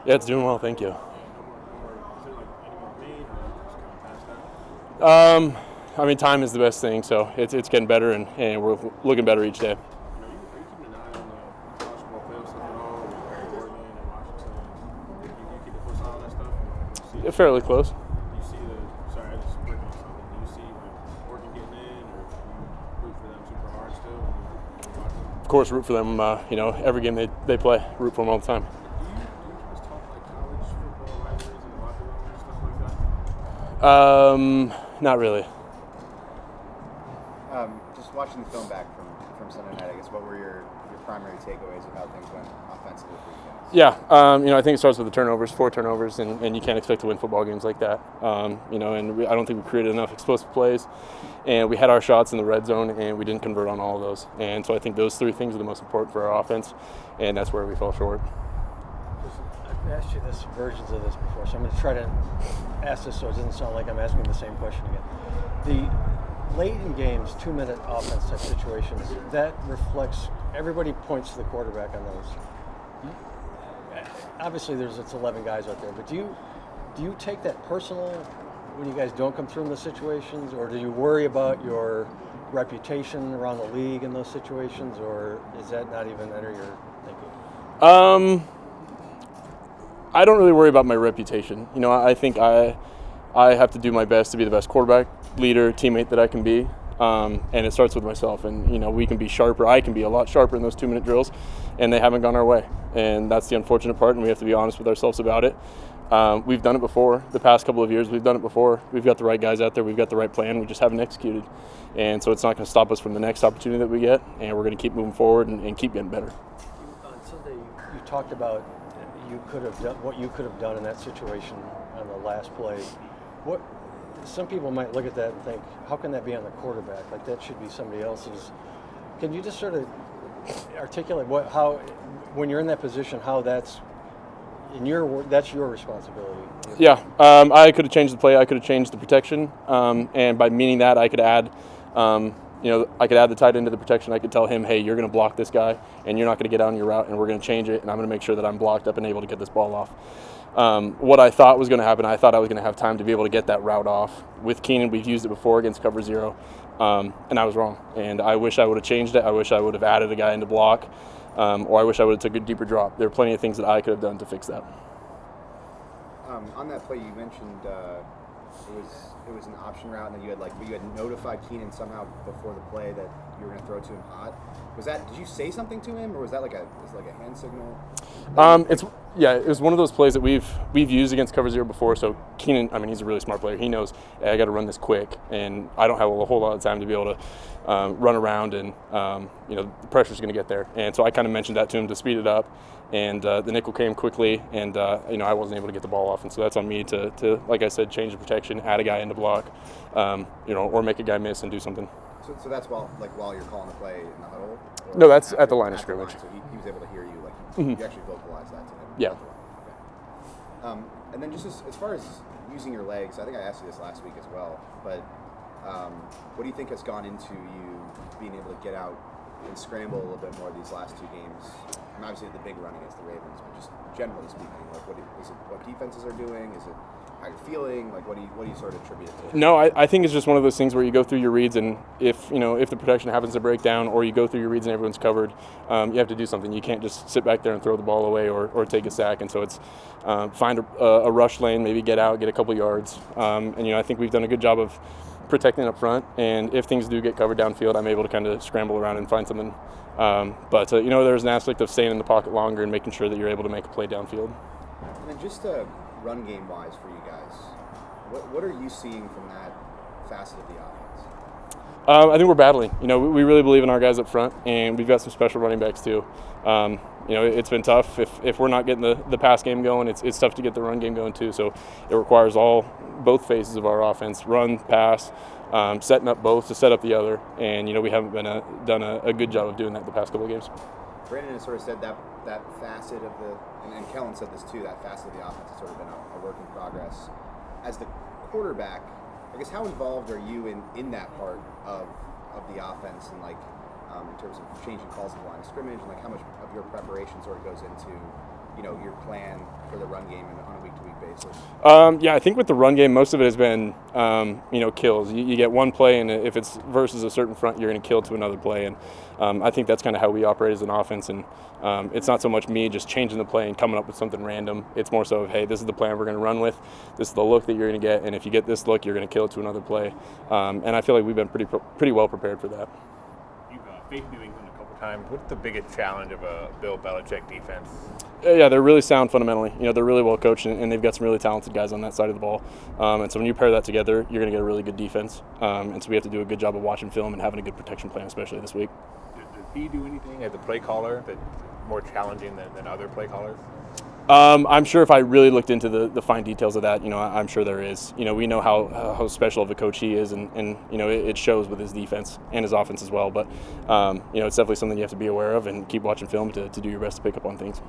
Yeah, it's doing well, thank you. Is it like anyone made, or just kind of past that? I mean, time is the best thing, so it's getting better, and we're looking better each day. Are you keeping an eye on the college football playoff stuff at all? With Oregon and Washington, you keep a close eye on that stuff? Do you see, Fairly close. do you see sorry, I just breaking on something. Do you see like Oregon getting in, or do you root for them super hard still? When you watch them? Of course, root for them. Every game they play, root for them all the time. Do you guys talk like college football rivalries in the locker room and stuff like that? Not really. Just watching the film back from Sunday night, I guess, what were your primary takeaways of how things went offensively for you guys? Yeah, I think it starts with the turnovers, 4 turnovers, and you can't expect to win football games like that. And I don't think we created enough explosive plays, and we had our shots in the red zone, and we didn't convert on all of those. And so I think those 3 things are the most important for our offense, and that's where we fell short. I've asked you this versions of this before, so I'm going to try to ask this so it doesn't sound like I'm asking the same question again. The late in games, 2-minute offense type situations, that reflects, everybody points to the quarterback on those. Obviously, it's 11 guys out there, but do you take that personal when you guys don't come through in those situations, or do you worry about your reputation around the league in those situations, or is that not even enter your thinking? I don't really worry about my reputation. I think I have to do my best to be the best quarterback, leader, teammate that I can be, and it starts with myself. And we can be sharper. I can be a lot sharper in those 2-minute drills, and they haven't gone our way. And that's the unfortunate part, and we have to be honest with ourselves about it. We've done it before. The past couple of years, we've done it before. We've got the right guys out there. We've got the right plan. We just haven't executed. And so it's not going to stop us from the next opportunity that we get, and we're going to keep moving forward and keep getting better. On Sunday, you talked about what you could have done in that situation on the last play. Some people might look at that and think, how can that be on the quarterback? Like, that should be somebody else's. Can you just sort of articulate how, when you're in that position, how that's your responsibility? Yeah, I could have changed the play. I could have changed the protection, and by meaning that, I could add, I could add the tight end to the protection. I could tell him, hey, you're going to block this guy, and you're not going to get out on your route, and we're going to change it, and I'm going to make sure that I'm blocked up and able to get this ball off. What I thought was going to happen, I thought I was going to have time to be able to get that route off. With Keenan, we've used it before against cover 0, and I was wrong. And I wish I would have changed it. I wish I would have added a guy into block, or I wish I would have took a deeper drop. There are plenty of things that I could have done to fix that. On that play, you mentioned it was an option route, and then you had notified Keenan somehow before the play that you were going to throw to him hot. Did you say something to him, or was that like a hand signal? It was one of those plays that we've used against cover 0 before. So Keenan, he's a really smart player. He knows, hey, I got to run this quick, and I don't have a whole lot of time to be able to run around, and the pressure's going to get there. And so I kind of mentioned that to him to speed it up, and the nickel came quickly, and I wasn't able to get the ball off, and so that's on me to like I said, change the protection, add a guy into block, or make a guy miss and do something. So that's while you're calling the play in the huddle? No, that's at the line of scrimmage. So he was able to hear you, you actually vocalized that to him. Yeah. Okay. And then just as far as using your legs, I think I asked you this last week as well, but what do you think has gone into you being able to get out and scramble a little bit more these last 2 games? And obviously the big run against the Ravens, but just generally speaking, is it what defenses are doing? Is it how you're feeling? What do you sort of attribute it to? No, I think it's just one of those things where you go through your reads, and if the protection happens to break down, or you go through your reads and everyone's covered, you have to do something. You can't just sit back there and throw the ball away or take a sack. And so it's find a rush lane, maybe get out, get a couple yards. And I think we've done a good job of protecting up front. And if things do get covered downfield, I'm able to kind of scramble around and find something. But there's an aspect of staying in the pocket longer and making sure that you're able to make a play downfield. And then just run game wise for you guys, what are you seeing from that facet of the offense? I think we're battling. We really believe in our guys up front, and we've got some special running backs too. It's been tough. If we're not getting the pass game going, it's tough to get the run game going too. So it requires both phases of our offense: run, pass, setting up both to set up the other. And we haven't done a good job of doing that the past couple of games. Brandon has sort of said that facet of and Kellen said this too, that facet of the offense has sort of been a work in progress. As the quarterback, I guess how involved are you in that part of the offense, and in terms of changing calls of the line of scrimmage, and how much of your preparation sort of goes into your plan for the run game on a week-to-week basis? Yeah, I think with the run game, most of it has been, kills. You get one play, and if it's versus a certain front, you're going to kill to another play. And I think that's kind of how we operate as an offense. And it's not so much me just changing the play and coming up with something random. It's more so of, hey, this is the plan we're going to run with. This is the look that you're going to get. And if you get this look, you're going to kill it to another play. And I feel like we've been pretty well prepared for that. You've faced New England a couple times. What's the biggest challenge of a Bill Belichick defense? Yeah, they're really sound fundamentally. They're really well coached, and they've got some really talented guys on that side of the ball. And so when you pair that together, you're going to get a really good defense. And so we have to do a good job of watching film and having a good protection plan, especially this week. Does he do anything as a play caller that's more challenging than other play callers? I'm sure if I really looked into the fine details of that, I'm sure there is. We know how special of a coach he is, and it shows with his defense and his offense as well. But, it's definitely something you have to be aware of and keep watching film to do your best to pick up on things.